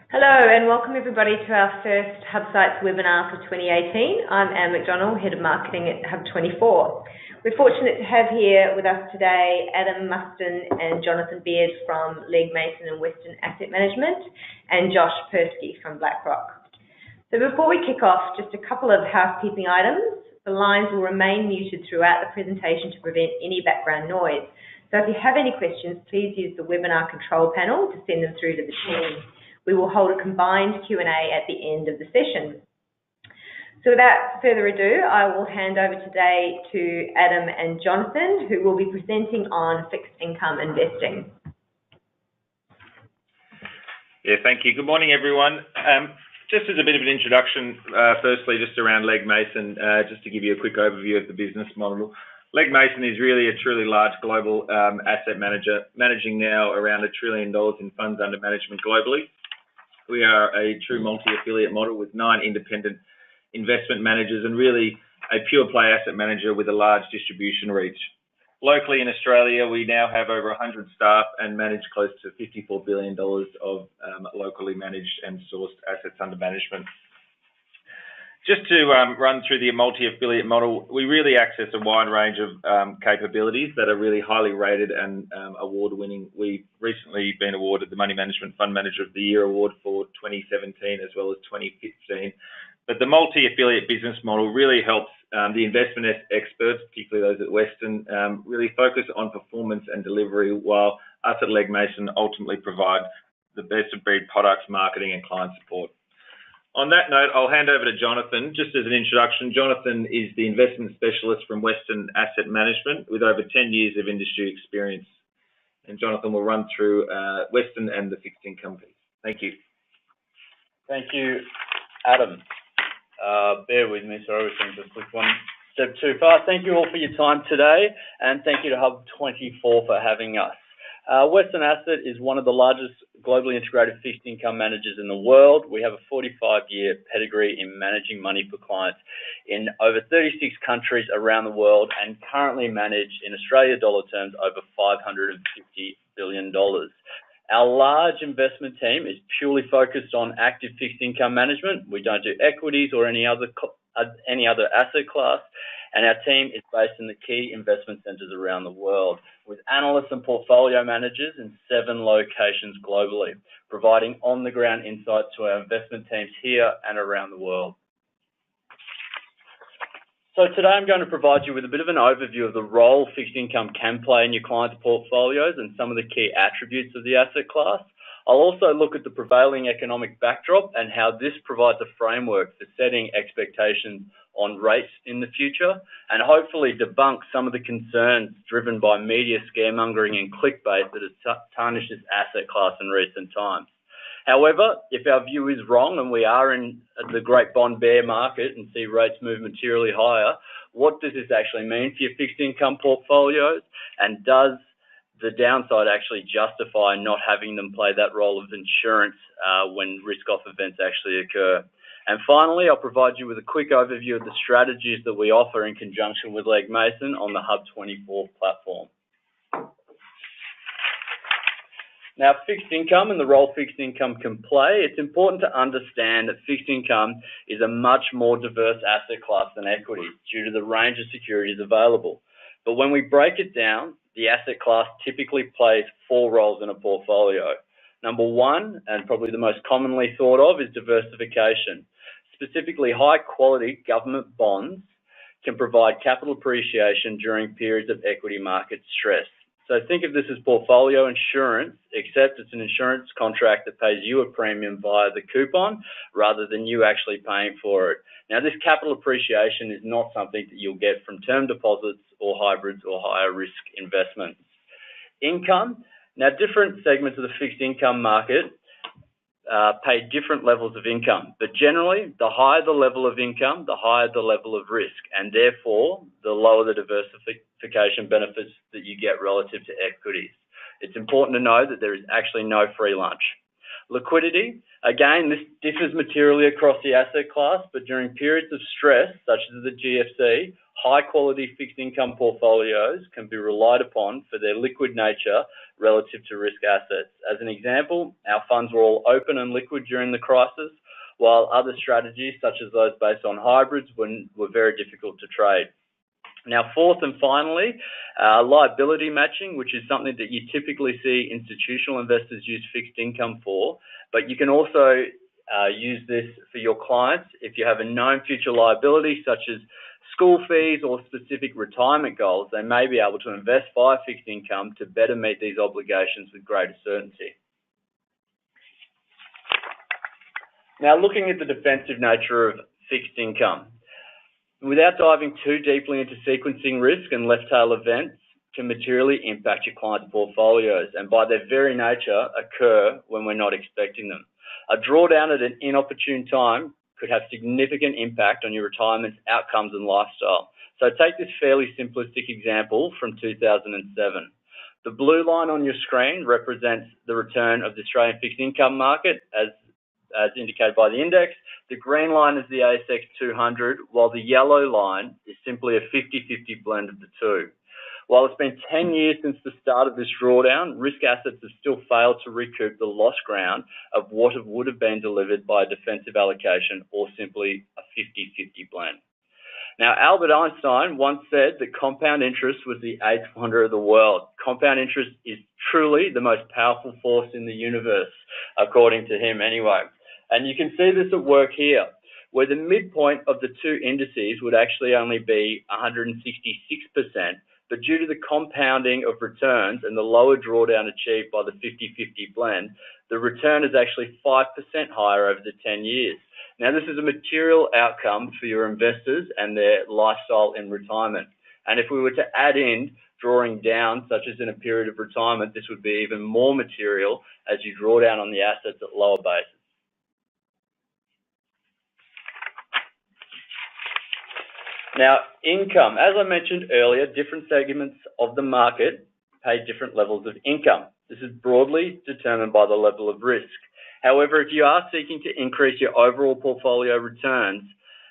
Hello and welcome everybody to our first HUBsights webinar for 2018. I'm Anne McDonald, Head of Marketing at Hub24. We're fortunate to have here with us today Adam Muston and Jonathan Beard from LeggMason and Western Asset Management and Josh Persky from Blackrock. So before we kick off, just a couple of housekeeping items. The lines will remain muted throughout the presentation to prevent any background noise. So if you have any questions, please use the webinar control panel to send them through to the team. We will hold a combined Q&A at the end of the session. So without further ado, I will hand over today to Adam and Jonathan, who will be presenting on fixed income investing. Yeah, thank you. Good morning, everyone. Just as a bit of an introduction, firstly, just around LeggMason, just to give you a quick overview of the business model. LeggMason is really a truly large global asset manager, managing now around $1 trillion in funds under management globally. We are a true multi-affiliate model with 9 independent investment managers and really a pure play asset manager with a large distribution reach. Locally in Australia, we now have over 100 staff and manage close to $54 billion of locally managed and sourced assets under management. Just to run through the multi-affiliate model, we really access a wide range of capabilities that are really highly rated and award-winning. We've recently been awarded the Money Management Fund Manager of the Year award for 2017 as well as 2015. But the multi-affiliate business model really helps the investment experts, particularly those at Western, really focus on performance and delivery, while us at LeggMason ultimately provide the best of breed products, marketing and client support. On that note, I'll hand over to Jonathan. Just as an introduction, Jonathan is the investment specialist from Western Asset Management with over 10 years of industry experience. And Jonathan will run through Western and the fixed income piece. Thank you. Thank you, Adam. Bear with me, sorry, I just clicked one step too far. Thank you all for your time today, and thank you to Hub24 for having us. Western Asset is one of the largest globally integrated fixed income managers in the world. We have a 45-year pedigree in managing money for clients in over 36 countries around the world and currently manage in Australia dollar terms over $550 billion. Our large investment team is purely focused on active fixed income management. We don't do equities or any other asset class. And our team is based in the key investment centres around the world with analysts and portfolio managers in 7 locations globally, providing on-the-ground insights to our investment teams here and around the world. So today I'm going to provide you with a bit of an overview of the role fixed income can play in your clients' portfolios and some of the key attributes of the asset class. I'll also look at the prevailing economic backdrop and how this provides a framework for setting expectations on rates in the future, and hopefully debunk some of the concerns driven by media scaremongering and clickbait that has tarnished this asset class in recent times. However, if our view is wrong and we are in the great bond bear market and see rates move materially higher, what does this actually mean for your fixed income portfolios, and does the downside actually justify not having them play that role of insurance when risk-off events actually occur? And finally, I'll provide you with a quick overview of the strategies that we offer in conjunction with LeggMason on the Hub24 platform. Now, fixed income and the role fixed income can play, it's important to understand that fixed income is a much more diverse asset class than equities due to the range of securities available. But when we break it down, the asset class typically plays 4 roles in a portfolio. Number 1, and probably the most commonly thought of, is diversification. Specifically, high-quality government bonds can provide capital appreciation during periods of equity market stress. So think of this as portfolio insurance, except it's an insurance contract that pays you a premium via the coupon rather than you actually paying for it. Now, this capital appreciation is not something that you'll get from term deposits or hybrids or higher risk investments. Income. Now, different segments of the fixed income market pay different levels of income, but generally, the higher the level of income, the higher the level of risk, and therefore, the lower the diversification benefits that you get relative to equities. It's important to know that there is actually no free lunch. Liquidity, again, this differs materially across the asset class, but during periods of stress, such as the GFC, high-quality fixed income portfolios can be relied upon for their liquid nature relative to risk assets. As an example, our funds were all open and liquid during the crisis, while other strategies, such as those based on hybrids, were very difficult to trade. Now, fourth and finally, liability matching, which is something that you typically see institutional investors use fixed income for, but you can also use this for your clients if you have a known future liability, such as school fees or specific retirement goals. They may be able to invest via fixed income to better meet these obligations with greater certainty. Now, looking at the defensive nature of fixed income, without diving too deeply into sequencing risk and left tail events can materially impact your clients' portfolios and by their very nature occur when we're not expecting them. A drawdown at an inopportune time could have significant impact on your retirement outcomes and lifestyle. So take this fairly simplistic example from 2007. The blue line on your screen represents the return of the Australian fixed income market as indicated by the index. The green line is the ASX 200, while the yellow line is simply a 50-50 blend of the two. While it's been 10 years since the start of this drawdown, risk assets have still failed to recoup the lost ground of what would have been delivered by a defensive allocation or simply a 50-50 blend. Now, Albert Einstein once said that compound interest was the eighth wonder of the world. Compound interest is truly the most powerful force in the universe, according to him anyway. And you can see this at work here, where the midpoint of the two indices would actually only be 166%, but due to the compounding of returns and the lower drawdown achieved by the 50-50 blend, the return is actually 5% higher over the 10 years. Now, this is a material outcome for your investors and their lifestyle in retirement. And if we were to add in drawing down, such as in a period of retirement, this would be even more material as you draw down on the assets at lower bases. Now, income. As I mentioned earlier, different segments of the market pay different levels of income. This is broadly determined by the level of risk. However, if you are seeking to increase your overall portfolio returns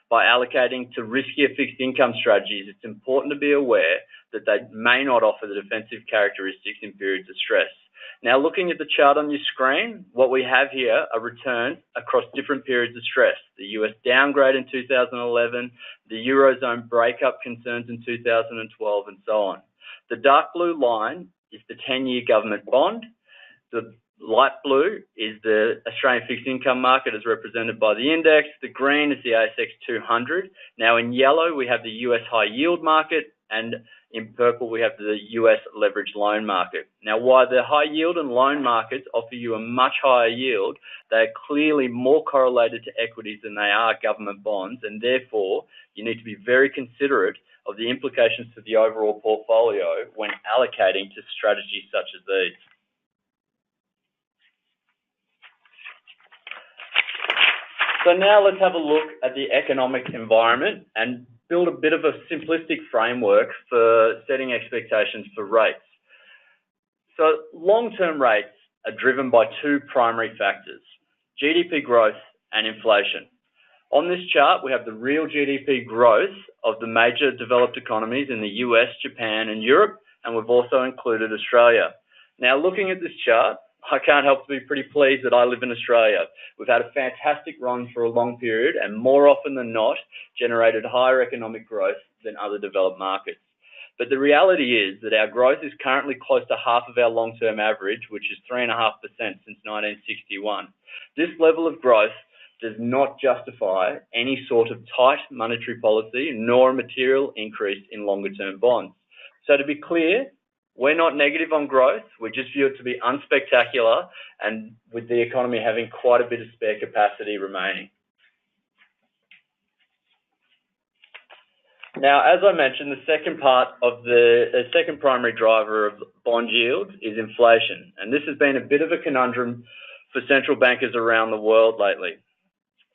by allocating to riskier fixed income strategies, it's important to be aware that they may not offer the defensive characteristics in periods of stress. Now, looking at the chart on your screen, what we have here are returns across different periods of stress. The US downgrade in 2011, the Eurozone breakup concerns in 2012, and so on. The dark blue line is the 10-year government bond. The light blue is the Australian fixed income market as represented by the index. The green is the ASX 200. Now, in yellow, we have the US high yield market, and in purple, we have the US leveraged loan market. Now, while the high yield and loan markets offer you a much higher yield, they are clearly more correlated to equities than they are government bonds, and therefore, you need to be very considerate of the implications to the overall portfolio when allocating to strategies such as these. So now let's have a look at the economic environment and build a bit of a simplistic framework for setting expectations for rates. So long-term rates are driven by two primary factors, GDP growth and inflation. On this chart, we have the real GDP growth of the major developed economies in the US, Japan, and Europe, and we've also included Australia. Now, looking at this chart, I can't help to be pretty pleased that I live in Australia. We've had a fantastic run for a long period and more often than not generated higher economic growth than other developed markets. But the reality is that our growth is currently close to half of our long-term average, which is 3.5% since 1961. This level of growth does not justify any sort of tight monetary policy nor a material increase in longer-term bonds. So to be clear, we're not negative on growth. We just view it to be unspectacular and with the economy having quite a bit of spare capacity remaining. Now, as I mentioned, the second primary driver of bond yields is inflation. And this has been a bit of a conundrum for central bankers around the world lately.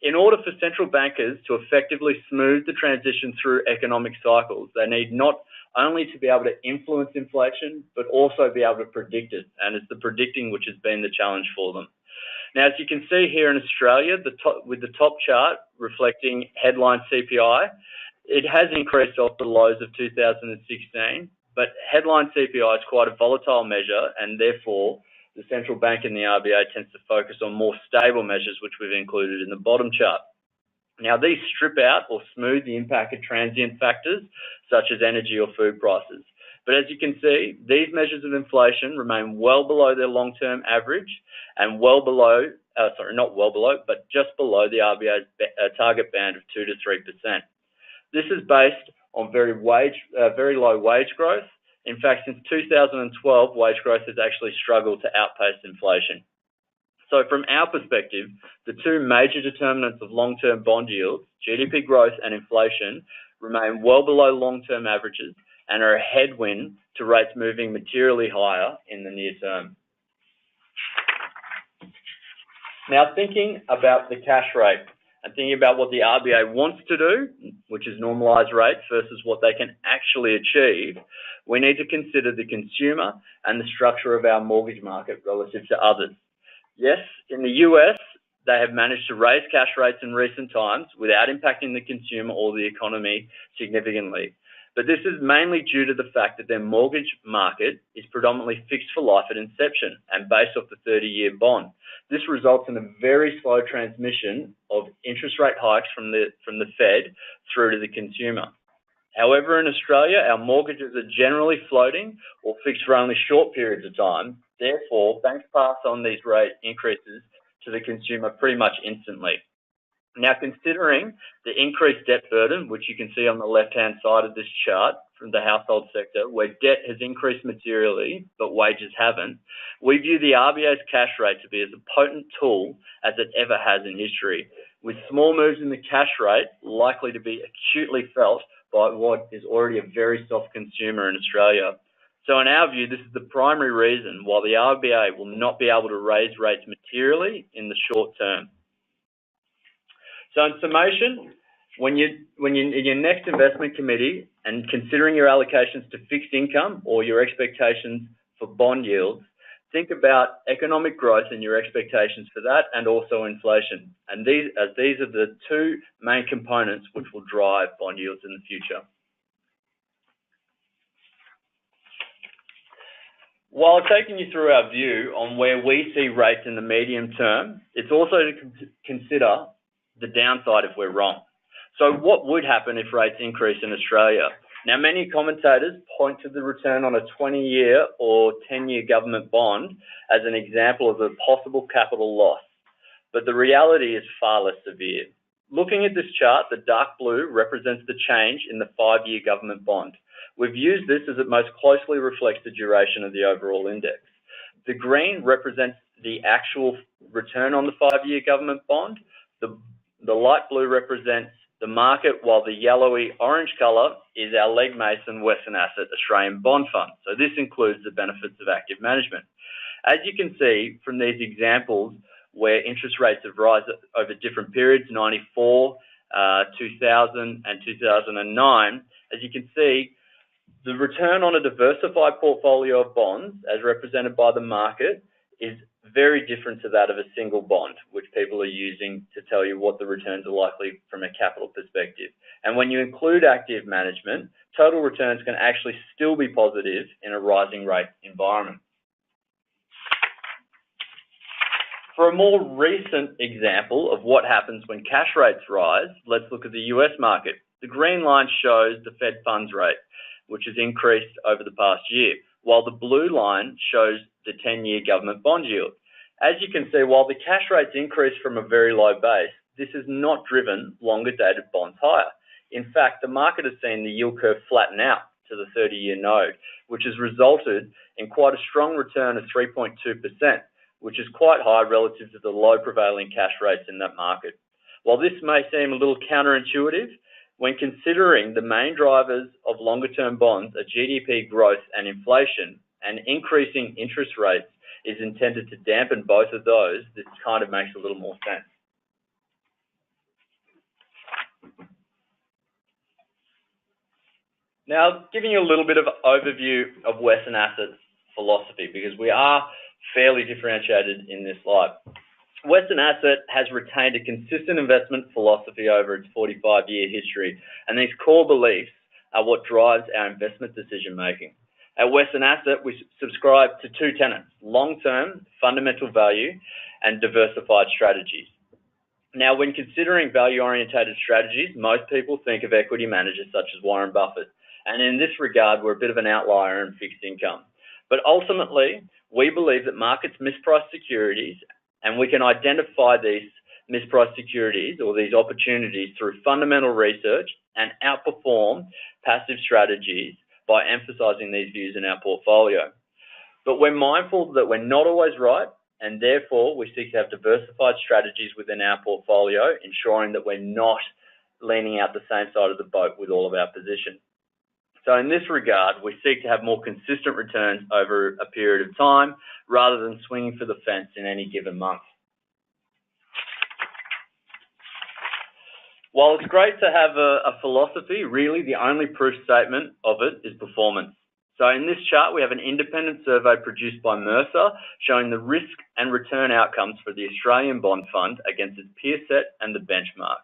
In order for central bankers to effectively smooth the transition through economic cycles, they need not only to be able to influence inflation, but also be able to predict it. And it's the predicting which has been the challenge for them. Now, as you can see here in Australia, with the top chart reflecting headline CPI, it has increased off the lows of 2016, but headline CPI is quite a volatile measure, and therefore the central bank and the RBA tends to focus on more stable measures, which we've included in the bottom chart. Now, these strip out or smooth the impact of transient factors such as energy or food prices. But as you can see, these measures of inflation remain well below their long-term average and well below, not well below, but just below the RBA's target band of 2 to 3%. This is based on very low wage growth. In fact, since 2012, wage growth has actually struggled to outpace inflation. So from our perspective, the two major determinants of long-term bond yields, GDP growth and inflation, remain well below long-term averages and are a headwind to rates moving materially higher in the near term. Now, thinking about the cash rate and thinking about what the RBA wants to do, which is normalise rates versus what they can actually achieve, we need to consider the consumer and the structure of our mortgage market relative to others. Yes, in the US, they have managed to raise cash rates in recent times without impacting the consumer or the economy significantly. But this is mainly due to the fact that their mortgage market is predominantly fixed for life at inception and based off the 30-year bond. This results in a very slow transmission of interest rate hikes from the Fed through to the consumer. However, in Australia, our mortgages are generally floating or fixed for only short periods of time. Therefore, banks pass on these rate increases to the consumer pretty much instantly. Now, considering the increased debt burden, which you can see on the left-hand side of this chart from the household sector, where debt has increased materially, but wages haven't, we view the RBA's cash rate to be as a potent tool as it ever has in history, with small moves in the cash rate likely to be acutely felt by what is already a very soft consumer in Australia. So in our view, this is the primary reason why the RBA will not be able to raise rates materially in the short term. So in summation, when you're in your next investment committee and considering your allocations to fixed income or your expectations for bond yields, think about economic growth and your expectations for that, and also inflation. And these are the two main components which will drive bond yields in the future. While taking you through our view on where we see rates in the medium term, it's also to consider the downside if we're wrong. So what would happen if rates increase in Australia? Now, many commentators point to the return on a 20-year or 10-year government bond as an example of a possible capital loss, but the reality is far less severe. Looking at this chart, the dark blue represents the change in the 5-year government bond. We've used this as it most closely reflects the duration of the overall index. The green represents the actual return on the 5-year government bond. The light blue represents the market, while the yellowy orange colour is our LeggMason Western Asset Australian Bond Fund. So this includes the benefits of active management. As you can see from these examples where interest rates have risen over different periods, 94, 2000 and 2009, as you can see, the return on a diversified portfolio of bonds, as represented by the market, is very different to that of a single bond, which people are using to tell you what the returns are likely from a capital perspective. And when you include active management, total returns can actually still be positive in a rising rate environment. For a more recent example of what happens when cash rates rise, let's look at the US market. The green line shows the Fed funds rate, which has increased over the past year, while the blue line shows the 10-year government bond yield. As you can see, while the cash rates increase from a very low base, this has not driven longer-dated bonds higher. In fact, the market has seen the yield curve flatten out to the 30-year node, which has resulted in quite a strong return of 3.2%, which is quite high relative to the low prevailing cash rates in that market. While this may seem a little counterintuitive, when considering the main drivers of longer-term bonds are GDP growth and inflation, and increasing interest rates is intended to dampen both of those, this kind of makes a little more sense. Now, giving you a little bit of an overview of Western Asset's philosophy, because we are fairly differentiated in this light. Western Asset has retained a consistent investment philosophy over its 45-year history, and these core beliefs are what drives our investment decision making. At Western Asset, we subscribe to two tenets: long-term fundamental value and diversified strategies. Now, when considering value-orientated strategies, most people think of equity managers such as Warren Buffett, and in this regard, we're a bit of an outlier in fixed income. But ultimately, we believe that markets misprice securities, and we can identify these mispriced securities or these opportunities through fundamental research and outperform passive strategies by emphasizing these views in our portfolio. But we're mindful that we're not always right, and therefore we seek to have diversified strategies within our portfolio, ensuring that we're not leaning out the same side of the boat with all of our positions. So in this regard, we seek to have more consistent returns over a period of time rather than swinging for the fence in any given month. While it's great to have a philosophy, really the only proof statement of it is performance. So in this chart, we have an independent survey produced by Mercer showing the risk and return outcomes for the Australian Bond Fund against its peer set and the benchmark.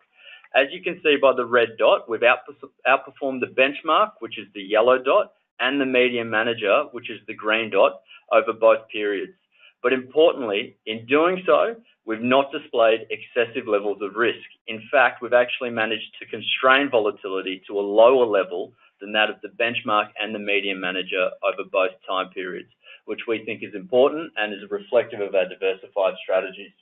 As you can see by the red dot, we've outperformed the benchmark, which is the yellow dot, and the median manager, which is the green dot, over both periods. But importantly, in doing so, we've not displayed excessive levels of risk. In fact, we've actually managed to constrain volatility to a lower level than that of the benchmark and the median manager over both time periods, which we think is important and is reflective of our diversified strategies.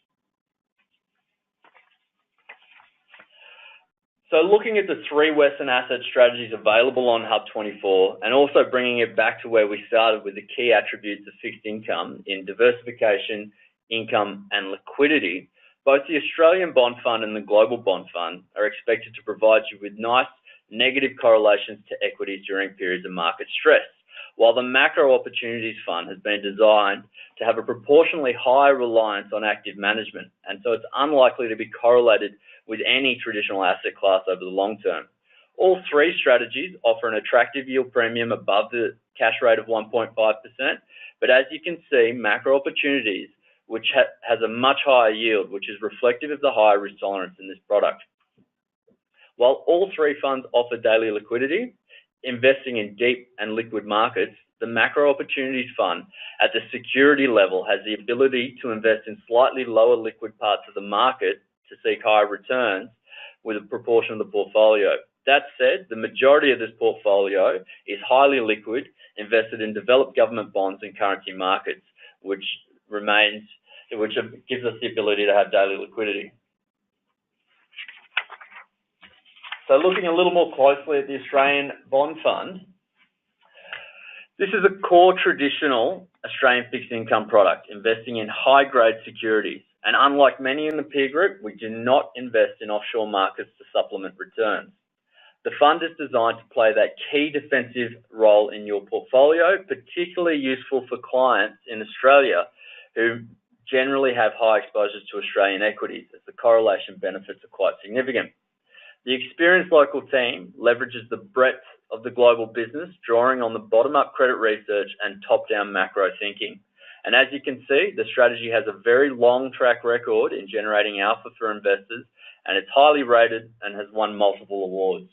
So looking at the three Western Asset strategies available on HUB24 and also bringing it back to where we started with the key attributes of fixed income in diversification, income and liquidity, both the Australian Bond Fund and the Global Bond Fund are expected to provide you with nice negative correlations to equities during periods of market stress, while the Macro Opportunities Fund has been designed to have a proportionally higher reliance on active management, and so it's unlikely to be correlated with any traditional asset class over the long term. All three strategies offer an attractive yield premium above the cash rate of 1.5%, but as you can see, Macro Opportunities, which has a much higher yield, which is reflective of the higher risk tolerance in this product. While all three funds offer daily liquidity, investing in deep and liquid markets, the Macro Opportunities Fund at the security level has the ability to invest in slightly lower liquid parts of the market to seek higher returns with a proportion of the portfolio. That said, the majority of this portfolio is highly liquid, invested in developed government bonds and currency markets, which gives us the ability to have daily liquidity. So looking a little more closely at the Australian Bond Fund, this is a core traditional Australian fixed income product, investing in high-grade securities. And unlike many in the peer group, we do not invest in offshore markets to supplement returns. The fund is designed to play that key defensive role in your portfolio, particularly useful for clients in Australia who generally have high exposures to Australian equities, as the correlation benefits are quite significant. The experienced local team leverages the breadth of the global business, drawing on the bottom-up credit research and top-down macro thinking. And as you can see, the strategy has a very long track record in generating alpha for investors, and it's highly rated and has won multiple awards.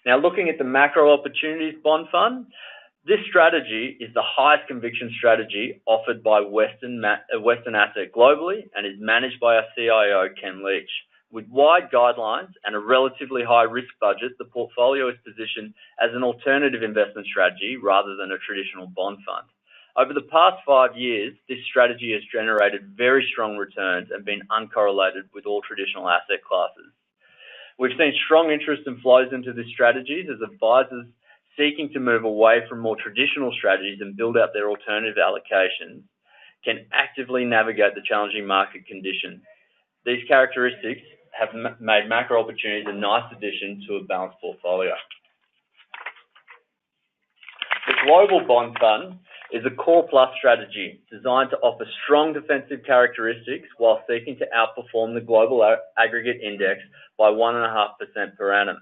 Now, looking at the Macro Opportunities Bond Fund, this strategy is the highest conviction strategy offered by Western Asset globally and is managed by our CIO, Ken Leach. With wide guidelines and a relatively high risk budget, the portfolio is positioned as an alternative investment strategy rather than a traditional bond fund. Over the past 5 years, this strategy has generated very strong returns and been uncorrelated with all traditional asset classes. We've seen strong interest and flows into this strategy as advisors seeking to move away from more traditional strategies and build out their alternative allocations can actively navigate the challenging market conditions. These characteristics have made Macro Opportunities a nice addition to a balanced portfolio. The Global Bond Fund is a core plus strategy designed to offer strong defensive characteristics while seeking to outperform the global aggregate index by 1.5% per annum.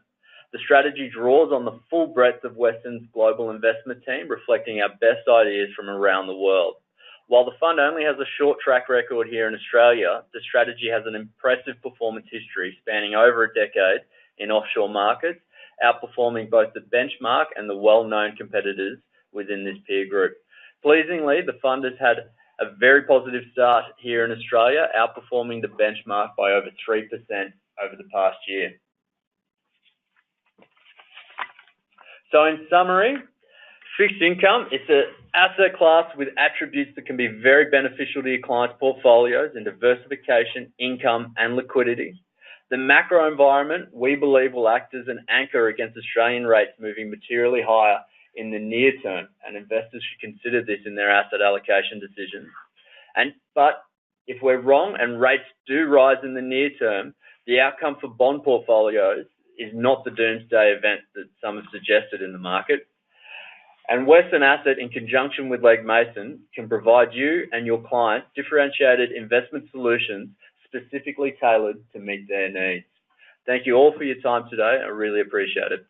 The strategy draws on the full breadth of Western's global investment team, reflecting our best ideas from around the world. While the fund only has a short track record here in Australia, the strategy has an impressive performance history spanning over a decade in offshore markets, outperforming both the benchmark and the well-known competitors within this peer group. Pleasingly, the fund has had a very positive start here in Australia, outperforming the benchmark by over 3% over the past year. So in summary, fixed income, it's an asset class with attributes that can be very beneficial to your clients' portfolios in diversification, income, and liquidity. The macro environment, we believe, will act as an anchor against Australian rates moving materially higher in the near term, and investors should consider this in their asset allocation decisions. But if we're wrong and rates do rise in the near term, the outcome for bond portfolios is not the doomsday event that some have suggested in the market. And Western Asset, in conjunction with LeggMason, can provide you and your clients differentiated investment solutions specifically tailored to meet their needs. Thank you all for your time today. I really appreciate it.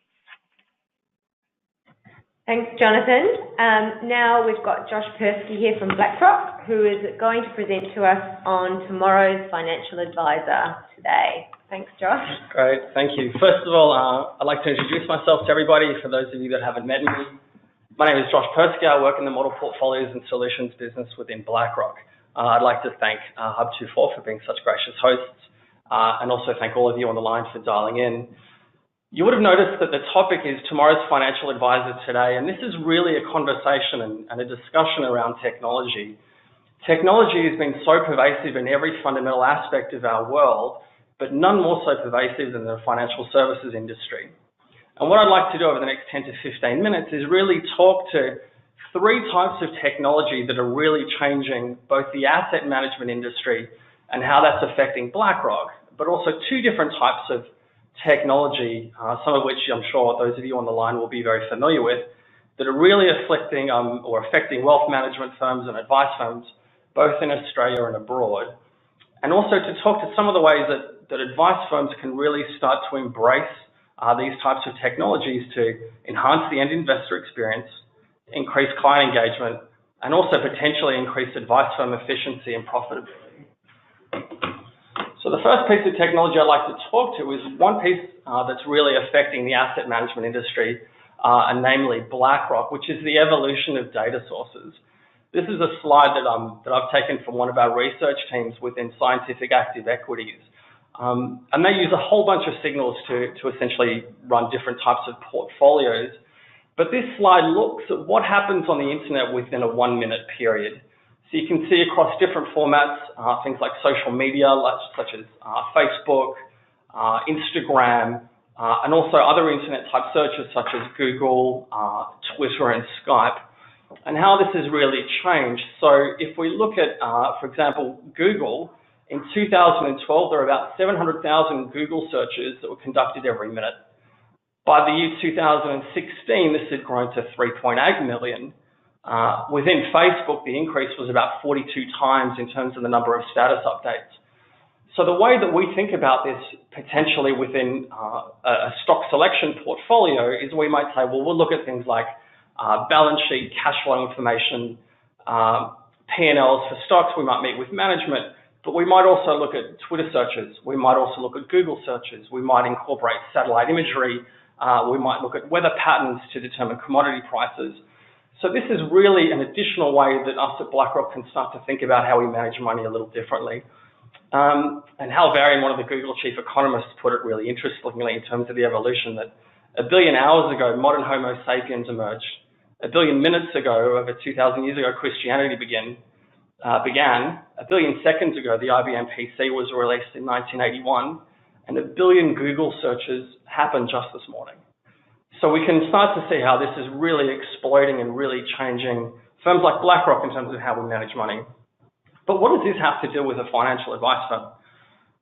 Thanks, Jonathan. Now we've got Josh Persky here from BlackRock, who is going to present to us on tomorrow's financial advisor today. Thanks, Josh. Great, thank you. First of all, I'd like to introduce myself to everybody, for those of you that haven't met me. My name is Josh Persky. I work in the model portfolios and solutions business within BlackRock. I'd like to thank HUB24 for being such gracious hosts, and also thank all of you on the line for dialing in. You would have noticed that the topic is tomorrow's financial advisor today, and this is really a conversation and a discussion around technology. Technology has been so pervasive in every fundamental aspect of our world, but none more so pervasive than the financial services industry. And what I'd like to do over the next 10 to 15 minutes is really talk to three types of technology that are really changing both the asset management industry and how that's affecting BlackRock, but also two different types of technology, some of which I'm sure those of you on the line will be very familiar with, that are really affecting wealth management firms and advice firms, both in Australia and abroad. And also to talk to some of the ways that advice firms can really start to embrace these types of technologies to enhance the end investor experience, increase client engagement, and also potentially increase advice firm efficiency and profitability. So the first piece of technology I'd like to talk to is one piece that's really affecting the asset management industry, and namely BlackRock, which is the evolution of data sources. This is a slide that I've taken from one of our research teams within Scientific Active Equities. And they use a whole bunch of signals to essentially run different types of portfolios. But this slide looks at what happens on the internet within a 1-minute period. So you can see across different formats, things like social media, such as Facebook, Instagram, and also other internet type searches such as Google, Twitter, and Skype, and how this has really changed. So if we look at, for example, Google, in 2012, there were about 700,000 Google searches that were conducted every minute. By the year 2016, this had grown to 3.8 million. Within Facebook, the increase was about 42 times in terms of the number of status updates. So the way that we think about this potentially within a stock selection portfolio is we might say, well, we'll look at things like balance sheet, cash flow information, P&Ls for stocks. We might meet with management, but we might also look at Twitter searches. We might also look at Google searches. We might incorporate satellite imagery. We might look at weather patterns to determine commodity prices. So this is really an additional way that us at BlackRock can start to think about how we manage money a little differently. And Hal Varian, one of the Google chief economists, put it really interestingly in terms of the evolution that 1 billion hours ago, modern Homo sapiens emerged. 1 billion minutes ago, over 2,000 years ago, Christianity began. 1 billion seconds ago, the IBM PC was released in 1981, and 1 billion Google searches happened just this morning. So we can start to see how this is really exploding and really changing firms like BlackRock in terms of how we manage money. But what does this have to do with a financial advice firm?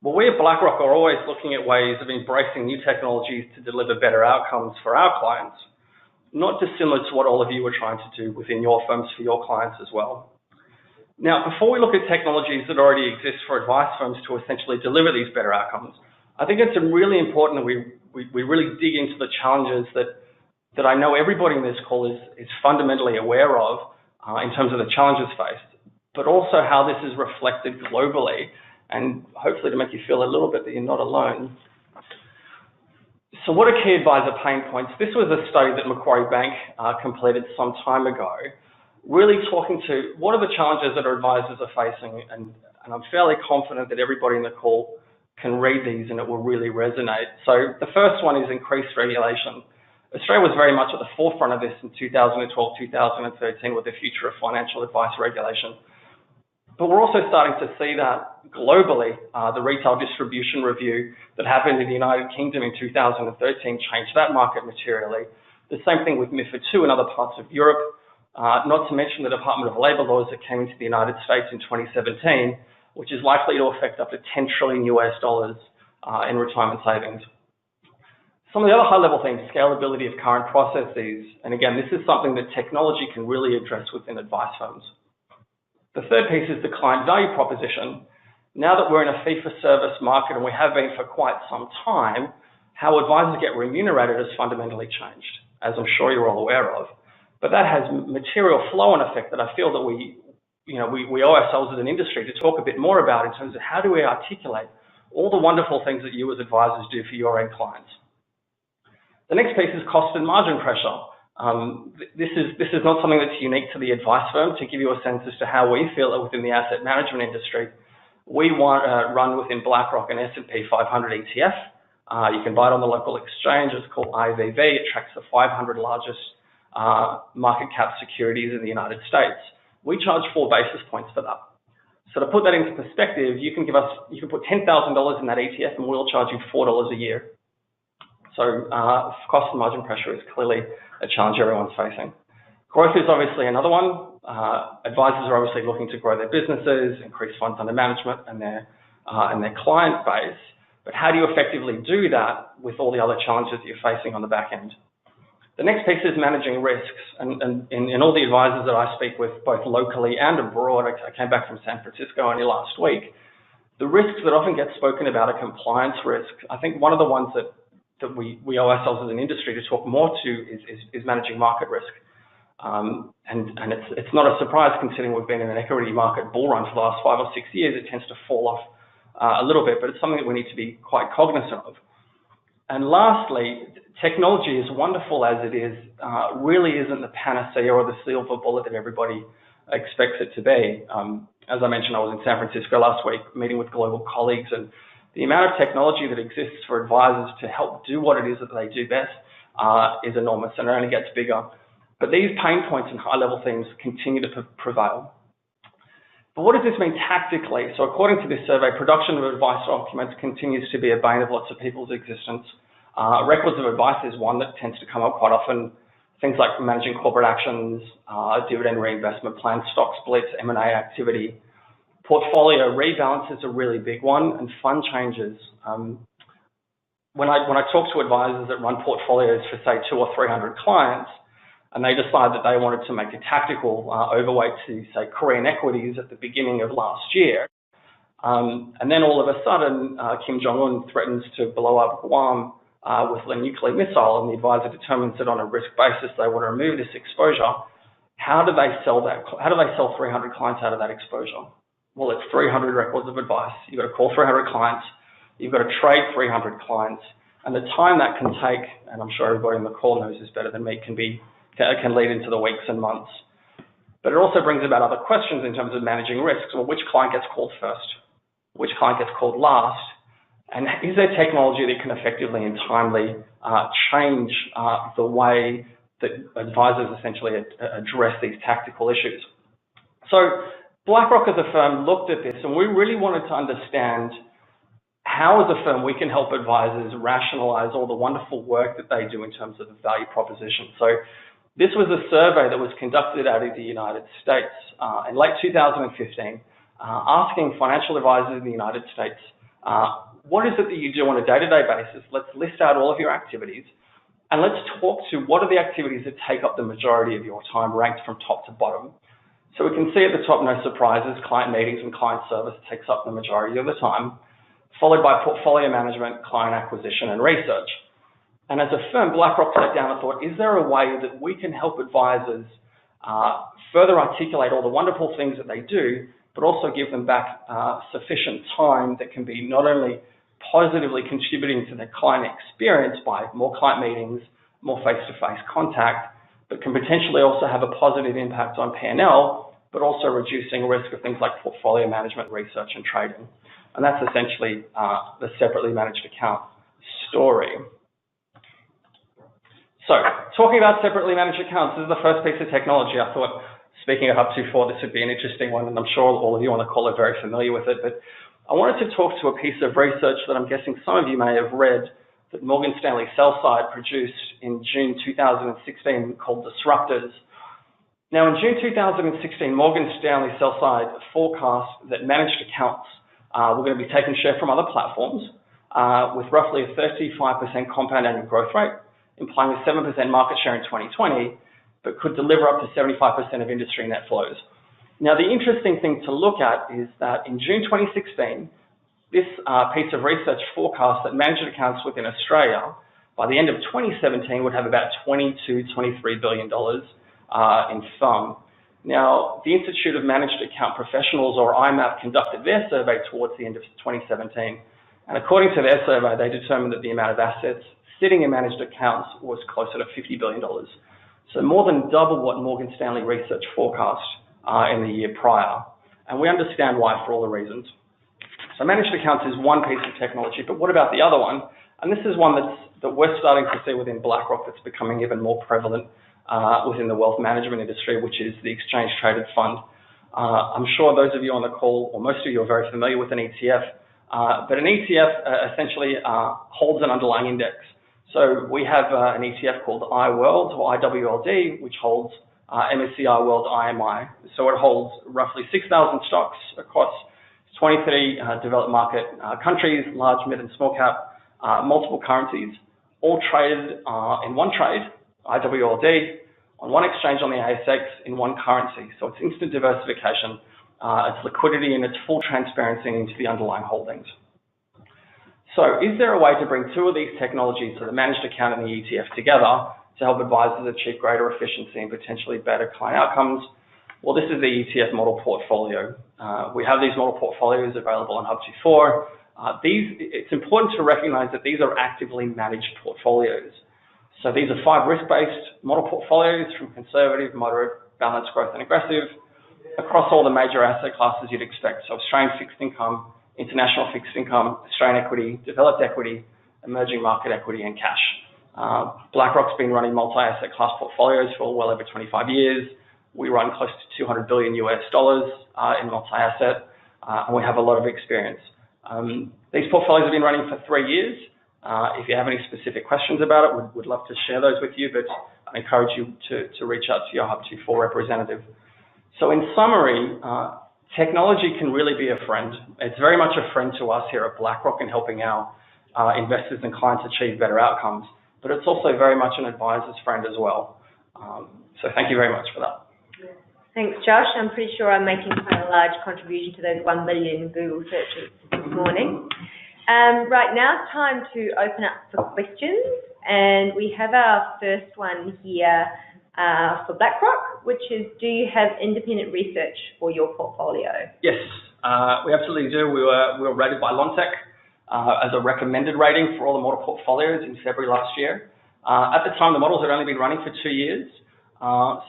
Well, we at BlackRock are always looking at ways of embracing new technologies to deliver better outcomes for our clients, not dissimilar to what all of you are trying to do within your firms for your clients as well. Now, before we look at technologies that already exist for advice firms to essentially deliver these better outcomes, I think it's really important that we really dig into the challenges that I know everybody in this call is fundamentally aware of in terms of the challenges faced. but also how this is reflected globally, and hopefully to make you feel a little bit that you're not alone. So what are key advisor pain points? This was a study that Macquarie Bank completed some time ago, really talking to what are the challenges that our advisors are facing, and I'm fairly confident that everybody in the call can read these and it will really resonate. So the first one is increased regulation. Australia was very much at the forefront of this in 2012, 2013 with the Future of Financial Advice regulation. But we're also starting to see that globally, the retail distribution review that happened in the United Kingdom in 2013 changed that market materially. The same thing with MiFID II in other parts of Europe, not to mention the Department of Labor laws that came into the United States in 2017, which is likely to affect up to $10 trillion in retirement savings. Some of the other high-level things, scalability of current processes, and again, this is something that technology can really address within advice firms. The third piece is the client value proposition. Now that we're in a fee-for-service market, and we have been for quite some time, how advisors get remunerated has fundamentally changed, as I'm sure you're all aware of. But that has material flow-on effect that I feel that we owe ourselves as an industry to talk a bit more about in terms of how do we articulate all the wonderful things that you as advisors do for your own clients. The next piece is cost and margin pressure. This is not something that's unique to the advice firm. To give you a sense as to how we feel it within the asset management industry, we run within BlackRock an S&P 500 ETF. You can buy it on the local exchange. It's called IVV. It tracks the 500 largest market cap securities in the United States. We charge 4 basis points for that. So to put that into perspective, you can put $10,000 in that ETF and we'll charge you $4 a year. So cost and margin pressure is clearly a challenge everyone's facing. Growth is obviously another one. Advisors are obviously looking to grow their businesses, increase funds under management and their client base. But how do you effectively do that with all the other challenges that you're facing on the back end? The next piece is managing risks. And in all the advisors that I speak with, both locally and abroad, I came back from San Francisco only last week, the risks that often get spoken about are compliance risks. I think one of the ones that we owe ourselves as an industry to talk more to is managing market risk. And it's not a surprise considering we've been in an equity market bull run for the last 5 or 6 years. It tends to fall off a little bit, but it's something that we need to be quite cognizant of. And lastly, technology, as wonderful as it is, really isn't the panacea or the silver bullet that everybody expects it to be. As I mentioned, I was in San Francisco last week meeting with global colleagues, and the amount of technology that exists for advisors to help do what it is that they do best is enormous, and it only gets bigger. But these pain points and high-level things continue to prevail. But what does this mean tactically? So according to this survey, production of advice documents continues to be a bane of lots of people's existence. Records of advice is one that tends to come up quite often. Things like managing corporate actions, dividend reinvestment plans, stock splits, M&A activity. Portfolio rebalance is a really big one, and fund changes. When I talk to advisors that run portfolios for say 200 or 300 clients, and they decide that they wanted to make a tactical overweight to say Korean equities at the beginning of last year, and then all of a sudden Kim Jong-un threatens to blow up Guam with a nuclear missile, and the advisor determines that on a risk basis they want to remove this exposure. How do they sell that? How do they sell 300 clients out of that exposure? Well, it's 300 records of advice. You've got to call 300 clients. You've got to trade 300 clients. And the time that can take, and I'm sure everybody on the call knows this better than me, can lead into the weeks and months. But it also brings about other questions in terms of managing risks. Well, which client gets called first? Which client gets called last? And is there technology that can effectively and timely change the way that advisors essentially address these tactical issues? So BlackRock as a firm looked at this, and we really wanted to understand how as a firm we can help advisors rationalize all the wonderful work that they do in terms of the value proposition. So this was a survey that was conducted out of the United States in late 2015, asking financial advisors in the United States, what is it that you do on a day-to-day basis? Let's list out all of your activities, and let's talk to what are the activities that take up the majority of your time, ranked from top to bottom. So we can see at the top, no surprises, client meetings and client service takes up the majority of the time, followed by portfolio management, client acquisition and research. And as a firm, BlackRock sat down and thought, is there a way that we can help advisors further articulate all the wonderful things that they do, but also give them back sufficient time that can be not only positively contributing to the client experience by more client meetings, more face-to-face contact, but can potentially also have a positive impact on P&L, but also reducing risk of things like portfolio management, research and trading. And that's essentially the separately managed account story. So, talking about separately managed accounts, this is the first piece of technology. I thought, speaking of HUB24, this would be an interesting one, and I'm sure all of you on the call are very familiar with it, but I wanted to talk to a piece of research that I'm guessing some of you may have read that Morgan Stanley Sell-Side produced in June 2016 called Disruptors. Now, in June 2016, Morgan Stanley Sell-Side forecast that managed accounts were going to be taking share from other platforms with roughly a 35% compound annual growth rate, implying a 7% market share in 2020, but could deliver up to 75% of industry net flows. Now, the interesting thing to look at is that in June 2016, this piece of research forecast that managed accounts within Australia, by the end of 2017, would have about $22, $23 billion in FUM. Now, the Institute of Managed Account Professionals, or IMAP, conducted their survey towards the end of 2017. And according to their survey, they determined that the amount of assets sitting in managed accounts was closer to $50 billion. So more than double what Morgan Stanley Research forecast in the year prior. And we understand why for all the reasons. So managed accounts is one piece of technology, but what about the other one? And this is one that we're starting to see within BlackRock that's becoming even more prevalent within the wealth management industry, which is the exchange traded fund. I'm sure those of you on the call, or most of you, are very familiar with an ETF, but an ETF essentially holds an underlying index. So we have an ETF called iWorld, or IWLD, which holds MSCI World IMI. So it holds roughly 6,000 stocks across 23 developed market countries, large, mid and small cap, multiple currencies, all traded in one trade, IWLD, on one exchange on the ASX in one currency. So it's instant diversification, it's liquidity, and it's full transparency into the underlying holdings. So is there a way to bring two of these technologies, so the managed account and the ETF, together to help advisors achieve greater efficiency and potentially better client outcomes? Well, this is the ETF model portfolio. We have these model portfolios available on HUB24. It's important to recognize that these are actively managed portfolios. So these are 5 risk-based model portfolios from conservative, moderate, balanced, growth, and aggressive across all the major asset classes you'd expect. So Australian fixed income, international fixed income, Australian equity, developed equity, emerging market equity, and cash. BlackRock's been running multi-asset class portfolios for well over 25 years. We run close to $200 billion US in multi-asset, and we have a lot of experience. These portfolios have been running for 3 years. If you have any specific questions about it, we'd love to share those with you, but I encourage you to reach out to your HUB24 representative. So in summary, technology can really be a friend. It's very much a friend to us here at BlackRock in helping our investors and clients achieve better outcomes, but it's also very much an advisor's friend as well. So thank you very much for that. Thanks, Josh. I'm pretty sure I'm making quite a large contribution to those 1 billion Google searches this morning. Right now, it's time to open up for questions, and we have our first one here for BlackRock, which is, do you have independent research for your portfolio? Yes, we absolutely do. We were rated by Lontech as a recommended rating for all the model portfolios in February last year. At the time, the models had only been running for 2 years.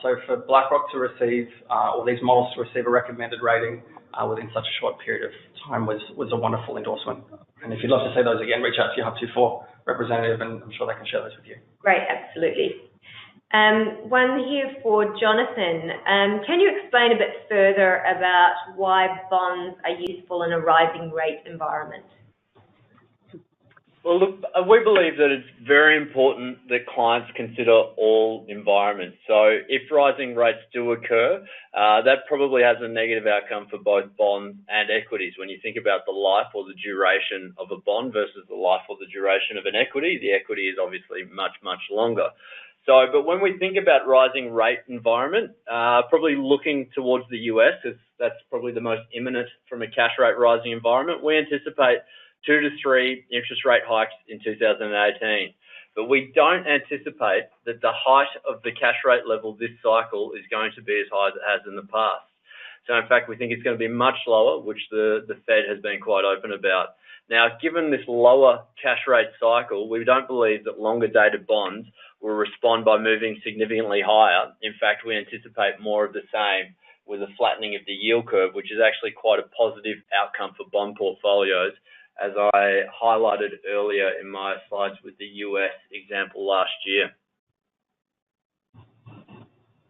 So for BlackRock to receive, or these models to receive a recommended rating within such a short period of time was a wonderful endorsement. And if you'd love to see those again, reach out to your HUB24 representative, and I'm sure they can share those with you. Great, absolutely. One here for Jonathan. Can you explain a bit further about why bonds are useful in a rising rate environment? Well, look, we believe that it's very important that clients consider all environments. So if rising rates do occur, that probably has a negative outcome for both bonds and equities. When you think about the life or the duration of a bond versus the life or the duration of an equity, the equity is obviously much, much longer. So, but when we think about rising rate environment, probably looking towards the US, as that's probably the most imminent from a cash rate rising environment, we anticipate 2 to 3 interest rate hikes in 2018. but we don't anticipate that the height of the cash rate level this cycle is going to be as high as it has in the past. So in fact, we think it's going to be much lower, which the Fed has been quite open about. Now, given this lower cash rate cycle, we don't believe that longer dated bonds will respond by moving significantly higher. In fact, we anticipate more of the same with a flattening of the yield curve, which is actually quite a positive outcome for bond portfolios, as I highlighted earlier in my slides with the US example last year.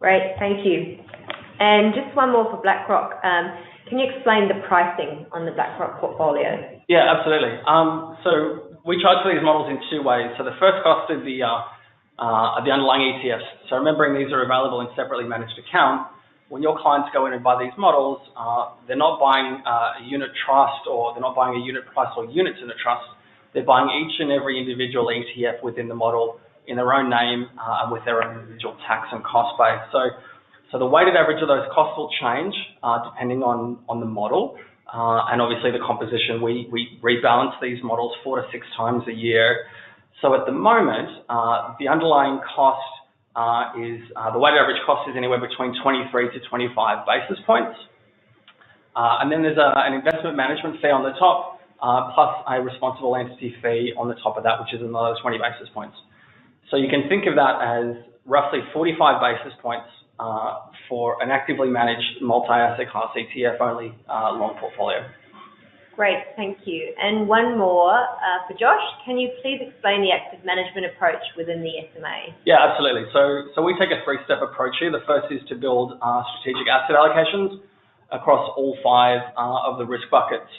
Great, thank you. And just one more for BlackRock. Can you explain the pricing on the BlackRock portfolio? Yeah, absolutely. So we charge for these models in two ways. So the first cost is the underlying ETFs. So remembering these are available in separately managed account, when your clients go in and buy these models, they're not buying a unit trust, or they're not buying a unit price or units in a trust. They're buying each and every individual ETF within the model in their own name and with their own individual tax and cost base. So the weighted average of those costs will change depending on the model. And obviously the composition, we rebalance these models 4 to 6 times a year. So at the moment, the underlying cost the weighted average cost is anywhere between 23 to 25 basis points. And then there's an investment management fee on the top, plus a responsible entity fee on the top of that, which is another 20 basis points. So you can think of that as roughly 45 basis points for an actively managed multi-asset class ETF only long portfolio. Great, thank you. And one more for Josh. Can you please explain the active management approach within the SMA? Yeah, absolutely. So we take a 3-step approach here. The first is to build strategic asset allocations across all 5 of the risk buckets.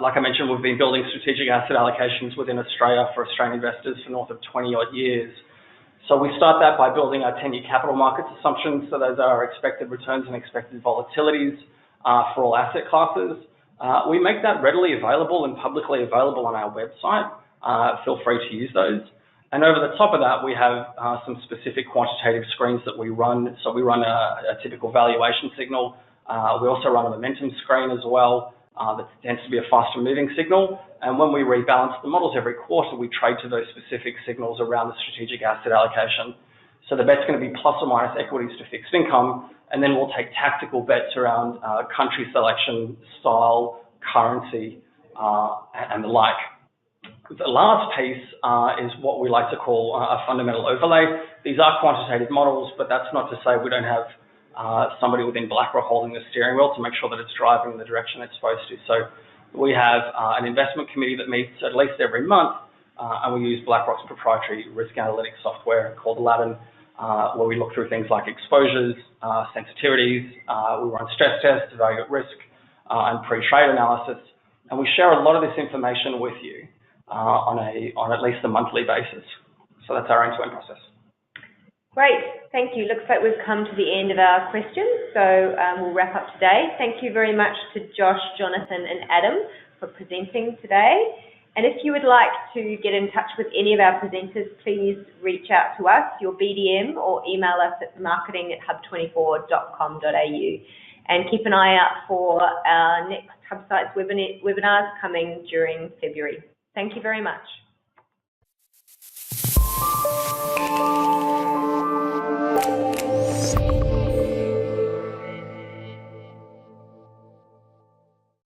Like I mentioned, we've been building strategic asset allocations within Australia for Australian investors for north of 20 odd years. So we start that by building our 10-year capital markets assumptions. So those are expected returns and expected volatilities for all asset classes. We make that readily available and publicly available on our website. Feel free to use those. And over the top of that, we have some specific quantitative screens that we run. So we run a typical valuation signal. We also run a momentum screen as well. That tends to be a faster moving signal. And when we rebalance the models every quarter, we trade to those specific signals around the strategic asset allocation. So the bet's going to be plus or minus equities to fixed income. And then we'll take tactical bets around country selection, style, currency, and the like. The last piece is what we like to call a fundamental overlay. These are quantitative models, but that's not to say we don't have somebody within BlackRock holding the steering wheel to make sure that it's driving in the direction it's supposed to. So we have an investment committee that meets at least every month, and we use BlackRock's proprietary risk analytics software called Aladdin, where we look through things like exposures, sensitivities, we run stress tests, evaluate risk, and pre-trade analysis. And we share a lot of this information with you on at least a monthly basis. So that's our end-to-end process. Great, thank you. Looks like we've come to the end of our questions, so we'll wrap up today. Thank you very much to Josh, Jonathan, and Adam for presenting today. And if you would like to get in touch with any of our presenters, please reach out to us, your BDM, or email us at marketing@hub24.com.au. And keep an eye out for our next HUBsights webinars coming during February. Thank you very much.